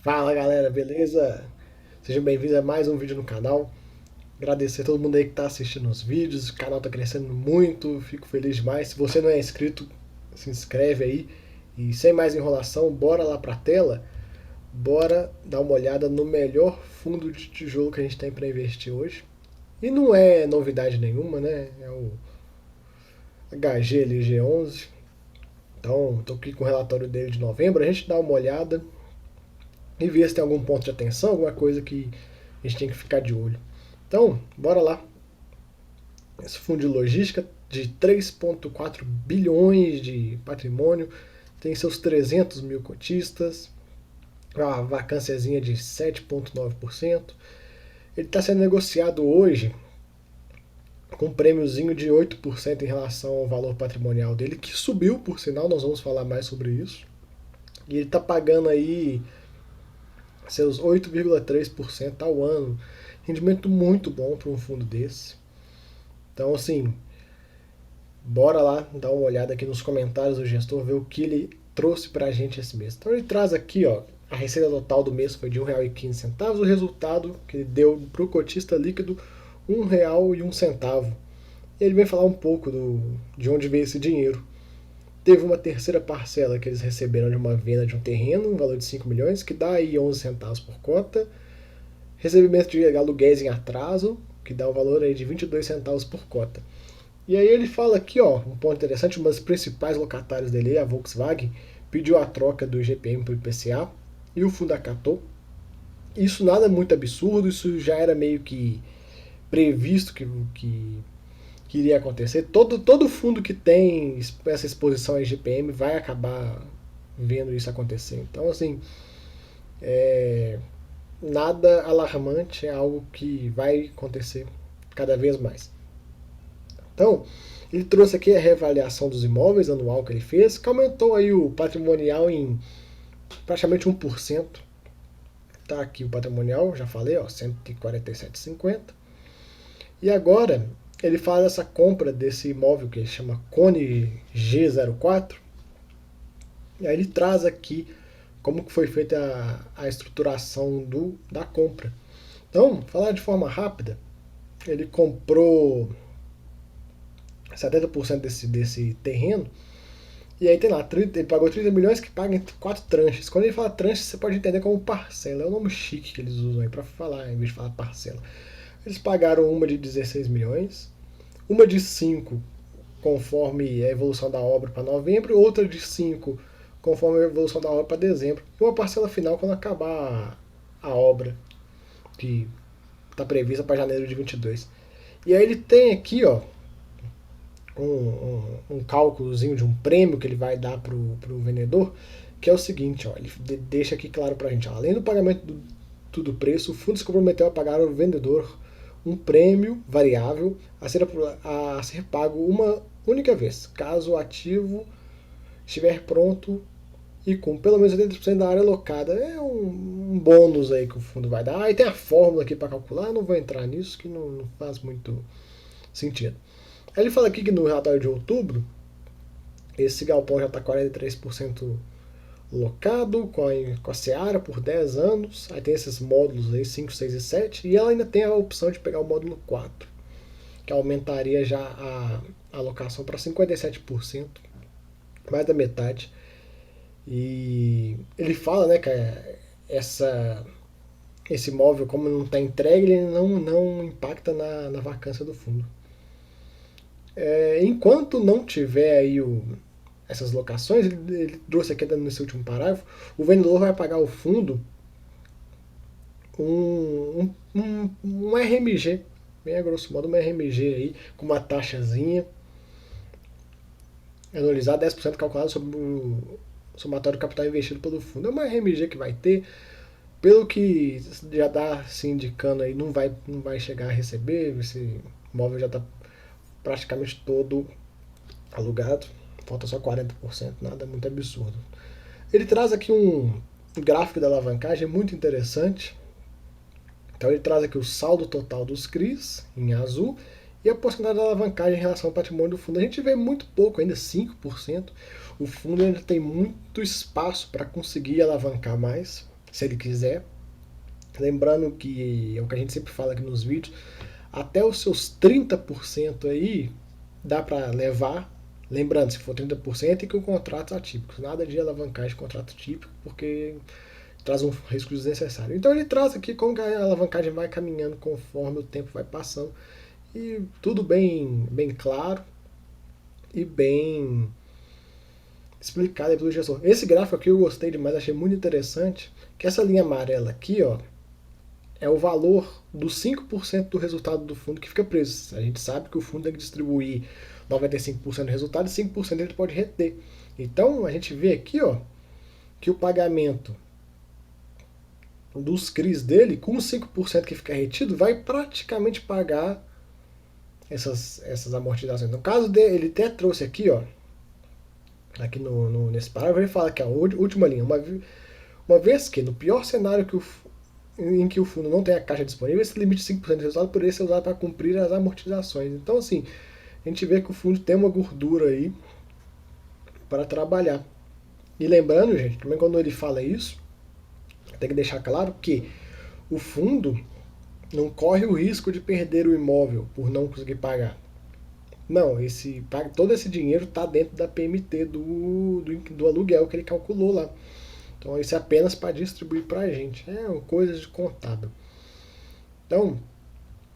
Fala galera, beleza? Sejam bem-vindos a mais um vídeo no canal. Agradecer a todo mundo aí que está assistindo os vídeos, o canal está crescendo muito, fico feliz demais. Se você não é inscrito, se inscreve aí. E sem mais enrolação, bora lá pra tela, bora dar uma olhada no melhor fundo de tijolo que a gente tem para investir hoje. E não é novidade nenhuma, né? É o HGLG11. Então, estou aqui com o relatório dele de novembro, a gente dá uma olhada e ver se tem algum ponto de atenção, alguma coisa que a gente tem que ficar de olho. Então, bora lá. Esse fundo de logística de 3,4 bilhões de patrimônio, tem seus 300 mil cotistas, a vacânciazinha de 7,9%. Ele está sendo negociado hoje com um prêmiozinho de 8% em relação ao valor patrimonial dele, que subiu, por sinal, nós vamos falar mais sobre isso. E ele está pagando aí seus 8,3% ao ano. Rendimento muito bom para um fundo desse. Então, assim, bora lá dar uma olhada aqui nos comentários do gestor, ver o que ele trouxe para a gente esse mês. Então, ele traz aqui, ó, a receita total do mês foi de R$ 1,15, o resultado que ele deu para o cotista líquido R$ 1,01. E ele vem falar um pouco de onde veio esse dinheiro. Teve uma terceira parcela que eles receberam de uma venda de um terreno, um valor de 5 milhões, que dá aí 11 centavos por cota. Recebimento de aluguéis em atraso, que dá um valor aí de 22 centavos por cota. E aí ele fala aqui, ó, um ponto interessante, uma das principais locatárias dele, a Volkswagen, pediu a troca do GPM para o IPCA e o fundo acatou. Isso nada muito absurdo, isso já era meio que previsto que iria acontecer. Todo fundo que tem essa exposição a IGPM vai acabar vendo isso acontecer. Então, assim, nada alarmante, é algo que vai acontecer cada vez mais. Então, ele trouxe aqui a reavaliação dos imóveis anual que ele fez, que aumentou aí o patrimonial em praticamente 1%. Tá aqui o patrimonial, já falei, ó, 147,50. E agora ele faz essa compra desse imóvel que ele chama Cone G04. E aí ele traz aqui como que foi feita a estruturação da compra. Então, falar de forma rápida, ele comprou 70% desse terreno. E aí tem lá, ele pagou 30 milhões que paga em 4 tranches. Quando ele fala tranche, você pode entender como parcela. É o nome chique que eles usam aí para falar, em vez de falar parcela. Eles pagaram uma de 16 milhões, uma de 5 conforme a evolução da obra para novembro, outra de 5 conforme a evolução da obra para dezembro, e uma parcela final quando acabar a obra, que está prevista para janeiro de 22. E aí ele tem aqui, ó, um cálculozinho de um prêmio que ele vai dar para o vendedor, que é o seguinte, ó, ele deixa aqui claro para a gente, ó, além do pagamento do preço, o fundo se comprometeu a pagar ao vendedor um prêmio variável a ser pago uma única vez, caso o ativo estiver pronto e com pelo menos 80% da área alocada. É um bônus aí que o fundo vai dar. Aí tem a fórmula aqui para calcular, não vou entrar nisso, que não faz muito sentido. Aí ele fala aqui que no relatório de outubro, esse galpão já está 43% locado com a Seara por 10 anos. Aí tem esses módulos aí, 5, 6 e 7. E ela ainda tem a opção de pegar o módulo 4, que aumentaria já a alocação para 57%, mais da metade. E ele fala, né, que esse imóvel, como não está entregue, ele não impacta na vacância do fundo. Enquanto não tiver aí essas locações, ele trouxe aqui nesse último parágrafo, o vendedor vai pagar ao fundo um RMG, bem a grosso modo, um RMG aí, com uma taxazinha anualizada, 10% calculado sobre o somatório do capital investido pelo fundo. É uma RMG que vai ter, pelo que já está se indicando aí, não vai chegar a receber, esse imóvel já está praticamente todo alugado, falta só 40%, nada muito absurdo. Ele traz aqui um gráfico da alavancagem muito interessante. Então ele traz aqui o saldo total dos CRIs em azul e a porcentagem da alavancagem em relação ao patrimônio do fundo. A gente vê muito pouco, ainda 5%. O fundo ainda tem muito espaço para conseguir alavancar mais. se ele quiser. Lembrando que é o que a gente sempre fala aqui nos vídeos, até os seus 30% aí dá para levar. Lembrando, se for 30% e que o contrato é atípico. Nada de alavancagem de contrato típico, porque traz um risco desnecessário. Então ele traz aqui como que a alavancagem vai caminhando conforme o tempo vai passando. E tudo bem claro e bem explicado pelo gestor. Esse gráfico aqui eu gostei demais, achei muito interessante, que essa linha amarela aqui, ó, é o valor dos 5% do resultado do fundo que fica preso. A gente sabe que o fundo tem que distribuir 95% do resultado e 5% ele pode reter. Então a gente vê aqui, ó, que o pagamento dos CRIs dele, com os 5% que fica retido, vai praticamente pagar essas amortizações. No caso dele, ele até trouxe aqui, ó, aqui nesse parágrafo, ele fala que a última linha, uma vez que no pior cenário em que o fundo não tem a caixa disponível, esse limite de 5% de resultado poderia ser usado para cumprir as amortizações. Então, assim, a gente vê que o fundo tem uma gordura aí para trabalhar. E lembrando, gente, também quando ele fala isso, tem que deixar claro que o fundo não corre o risco de perder o imóvel por não conseguir pagar. Não, todo esse dinheiro está dentro da PMT do aluguel que ele calculou lá. Então isso é apenas para distribuir para a gente. É uma coisa de contábil. Então,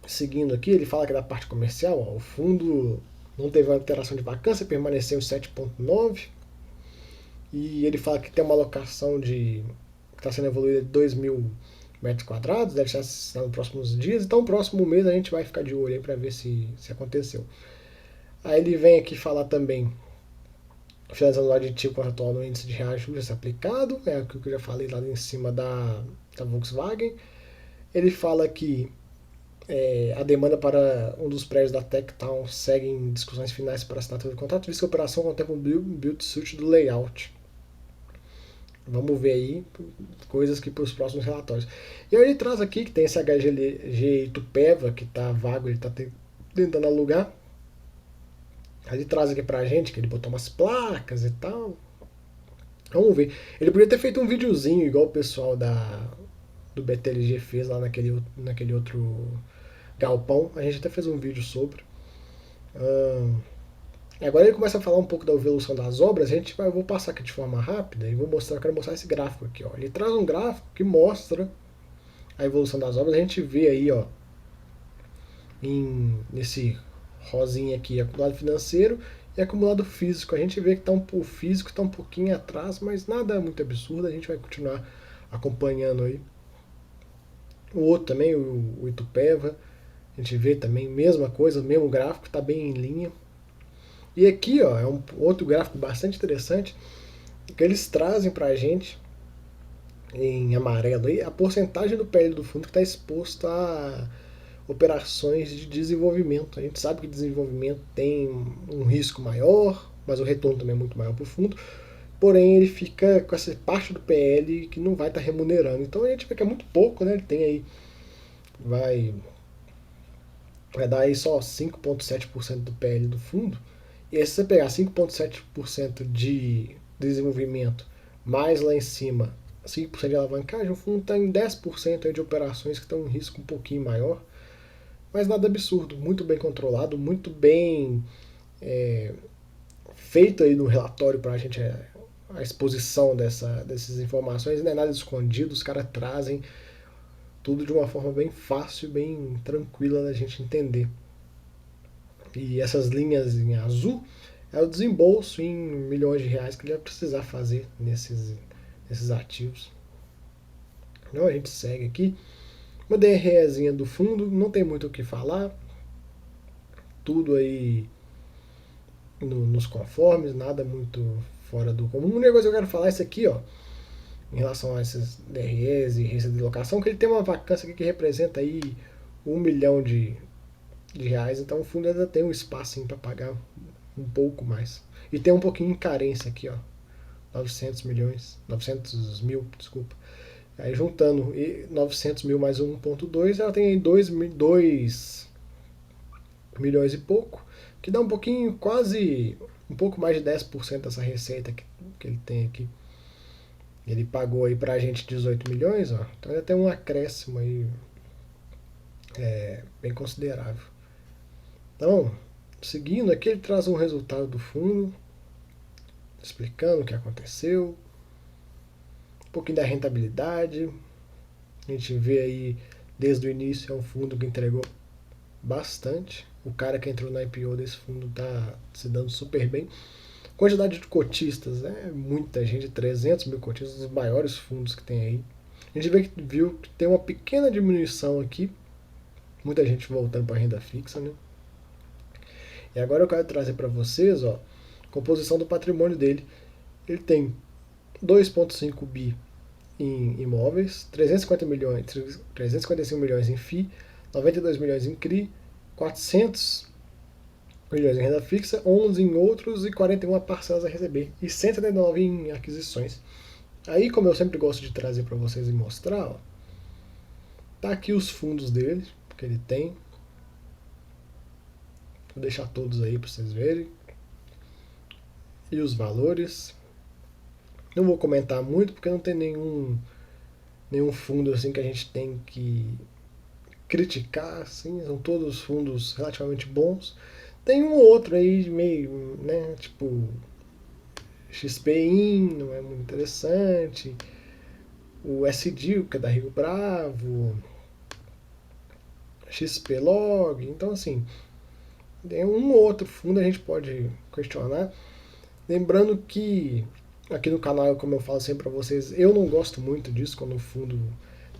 seguindo aqui, ele fala que da parte comercial, ó, o fundo não teve uma alteração de vacância, permaneceu em 7,9. E ele fala que tem uma alocação que está sendo evoluída de 2.000 metros quadrados, deve ser assinado nos próximos dias. Então, no próximo mês a gente vai ficar de olho aí para ver se aconteceu. Aí ele vem aqui falar também, finalizando o aditivo contratual no índice de reajuste aplicado, é o que eu já falei lá em cima da Volkswagen. Ele fala que a demanda para um dos prédios da Techtown segue em discussões finais para assinatura do contrato, visto que a operação contempla um build-to-suit do layout. Vamos ver aí coisas que para os próximos relatórios. E aí ele traz aqui que tem esse HGG Itupeva, que está vago, ele está tentando alugar. Aí ele traz aqui pra gente que ele botou umas placas e tal. Vamos ver. Ele podia ter feito um videozinho igual o pessoal do BTLG fez lá naquele outro galpão. A gente até fez um vídeo sobre. Agora ele começa a falar um pouco da evolução das obras. Eu vou passar aqui de forma rápida e quero mostrar esse gráfico aqui. Ó. Ele traz um gráfico que mostra a evolução das obras. A gente vê aí, ó, nesse rosinha aqui, acumulado financeiro e acumulado físico. A gente vê que o físico está um pouquinho atrás, mas nada muito absurdo. A gente vai continuar acompanhando aí. O outro também, o Itupeva, a gente vê também mesma coisa, o mesmo gráfico, está bem em linha. E aqui, ó, é um outro gráfico bastante interessante que eles trazem para a gente em amarelo aí a porcentagem do PL do fundo que está exposto a operações de desenvolvimento. A gente sabe que desenvolvimento tem um risco maior, mas o retorno também é muito maior para o fundo. Porém, ele fica com essa parte do PL que não vai estar remunerando. Então a gente vê que é muito pouco, né? Ele tem aí, vai dar aí só 5,7% do PL do fundo. E aí, se você pegar 5,7% de desenvolvimento, mais lá em cima 5% de alavancagem, o fundo está em 10% aí de operações que estão em risco um pouquinho maior. Mas nada absurdo, muito bem controlado, muito bem feito aí no relatório para a gente a exposição dessas informações. Não é nada escondido, os caras trazem tudo de uma forma bem fácil, bem tranquila da gente entender. E essas linhas em azul é o desembolso em milhões de reais que ele vai precisar fazer nesses ativos. Então a gente segue aqui. Uma DREzinha do fundo, não tem muito o que falar. Tudo aí nos conformes, nada muito fora do comum. Um negócio que eu quero falar é isso aqui, ó, em relação a esses DREs e receita de locação, que ele tem uma vacância aqui que representa aí 1 milhão de reais, então o fundo ainda tem um espaço para pagar um pouco mais. E tem um pouquinho em carência aqui, ó, 900 mil, desculpa. Aí juntando 900 mil mais 1,2, ela tem aí 2 milhões e pouco, que dá um pouquinho, quase um pouco mais de 10% dessa receita que ele tem aqui. Ele pagou aí pra gente 18 milhões, ó. Então ainda tem um acréscimo aí bem considerável. Então, seguindo aqui, ele traz um resultado do fundo, explicando o que aconteceu, um pouquinho da rentabilidade. A gente vê aí, desde o início, é um fundo que entregou bastante. O cara que entrou na IPO desse fundo tá se dando super bem. Quantidade de cotistas, muita gente, 300 mil cotistas, os maiores fundos que tem aí. A gente viu que tem uma pequena diminuição aqui, muita gente voltando para a renda fixa, né? E agora eu quero trazer para vocês, ó, a composição do patrimônio dele. Ele tem 2,5 bi em imóveis, 355 milhões em FII, 92 milhões em CRI, 400 milhões em renda fixa, 11 em outros e 41 parcelas a receber e 179 em aquisições. Aí, como eu sempre gosto de trazer para vocês e mostrar, ó, tá aqui os fundos dele, que ele tem. Vou deixar todos aí para vocês verem. E os valores. Não vou comentar muito porque não tem nenhum fundo assim que a gente tem que criticar, assim, são todos fundos relativamente bons. Tem um ou outro aí meio, né, tipo XPIN, não é muito interessante. O SDIL, que é da Rio Bravo, XPlog, então assim, tem um ou outro fundo a gente pode questionar. Lembrando que aqui no canal, como eu falo sempre para vocês, eu não gosto muito disso quando o fundo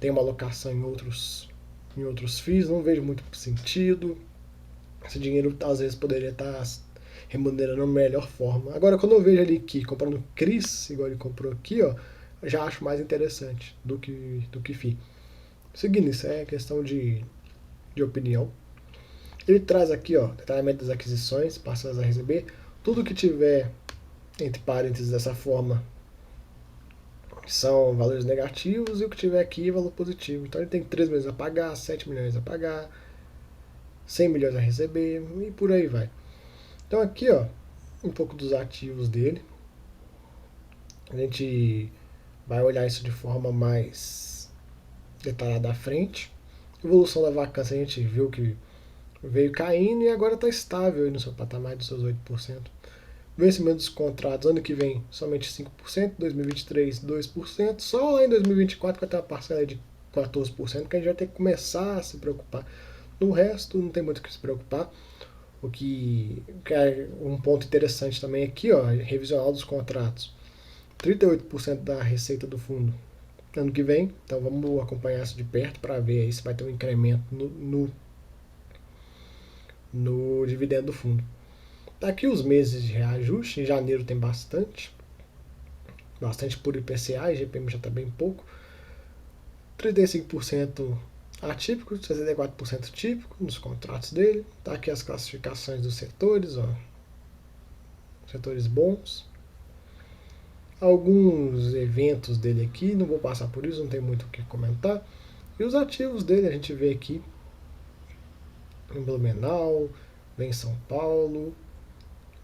tem uma alocação em outros FIIs, não vejo muito sentido. Esse dinheiro às vezes poderia estar remunerando de melhor forma. Agora, quando eu vejo ele aqui comprando CRIs, igual ele comprou aqui, ó, já acho mais interessante do que FII. Seguindo, isso é questão de opinião. Ele traz aqui, ó, detalhamento das aquisições, parcelas a receber, tudo que tiver entre parênteses dessa forma são valores negativos e o que tiver aqui é valor positivo. Então ele tem 3 milhões a pagar, 7 milhões a pagar, 100 milhões a receber e por aí vai. Então aqui, ó, um pouco dos ativos dele. A gente vai olhar isso de forma mais detalhada à frente. Evolução da vacância a gente viu que veio caindo e agora está estável aí no seu patamar dos seus 8%. Vencimento dos contratos, ano que vem somente 5%, 2023 2%, só lá em 2024 vai ter uma parcela de 14% que a gente vai ter que começar a se preocupar. No resto não tem muito o que se preocupar. O que é um ponto interessante também aqui, ó, revisional dos contratos. 38% da receita do fundo ano que vem, então vamos acompanhar isso de perto para ver aí se vai ter um incremento no dividendo do fundo. Tá aqui os meses de reajuste, em janeiro tem bastante por IPCA, IGPM já está bem pouco. 35% atípico, 64% típico nos contratos dele. Tá aqui as classificações dos setores, ó. Setores bons. Alguns eventos dele aqui, não vou passar por isso, não tem muito o que comentar. E os ativos dele a gente vê aqui em Blumenau, vem São Paulo,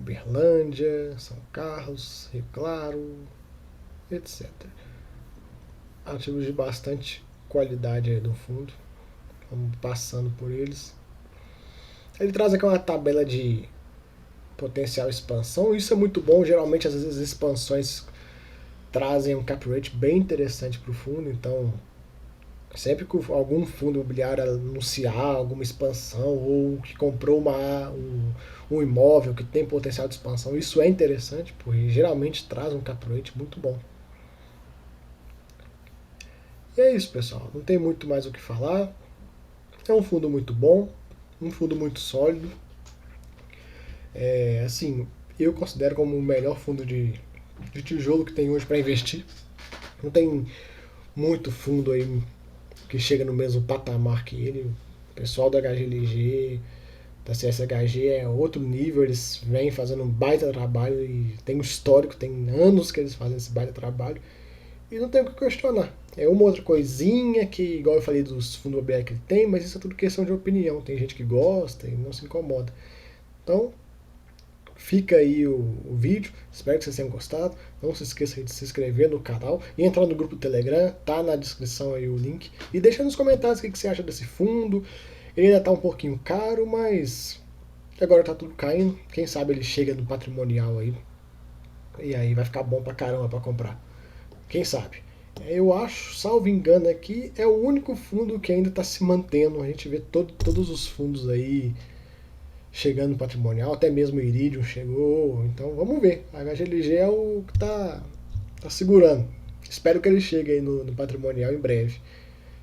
Uberlândia, São Carlos, Rio Claro, etc. Ativos de bastante qualidade aí do fundo. Vamos passando por eles. Ele traz aqui uma tabela de potencial expansão. Isso é muito bom. Geralmente, às vezes, as expansões trazem um cap rate bem interessante para o fundo. Então, sempre que algum fundo imobiliário anunciar alguma expansão ou que comprou um imóvel que tem potencial de expansão, isso é interessante, porque geralmente traz um cap rate muito bom. E é isso, pessoal. Não tem muito mais o que falar. É um fundo muito bom, um fundo muito sólido. Assim, eu considero como o melhor fundo de tijolo que tem hoje para investir. Não tem muito fundo aí que chega no mesmo patamar que ele. O pessoal da HGLG, da CSHG é outro nível, eles vêm fazendo um baita trabalho e tem um histórico, tem anos que eles fazem esse baita trabalho e não tem o que questionar. É uma outra coisinha que, igual eu falei dos fundos imobiliários que ele tem, mas isso é tudo questão de opinião. Tem gente que gosta e não se incomoda. Então, fica aí o vídeo. Espero que vocês tenham gostado. Não se esqueça de se inscrever no canal e entrar no grupo do Telegram. Tá na descrição aí o link. E deixa nos comentários o que você acha desse fundo. Ele ainda tá um pouquinho caro, mas agora tá tudo caindo. Quem sabe ele chega no patrimonial aí. E aí vai ficar bom pra caramba pra comprar. Quem sabe? Eu acho, salvo engano aqui, é o único fundo que ainda está se mantendo. A gente vê todos os fundos aí chegando no patrimonial, até mesmo o Iridium chegou. Então vamos ver. A HGLG é o que tá segurando. Espero que ele chegue aí no patrimonial em breve.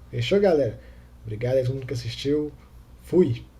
Fechou, galera? Obrigado a todo mundo que assistiu. Fui!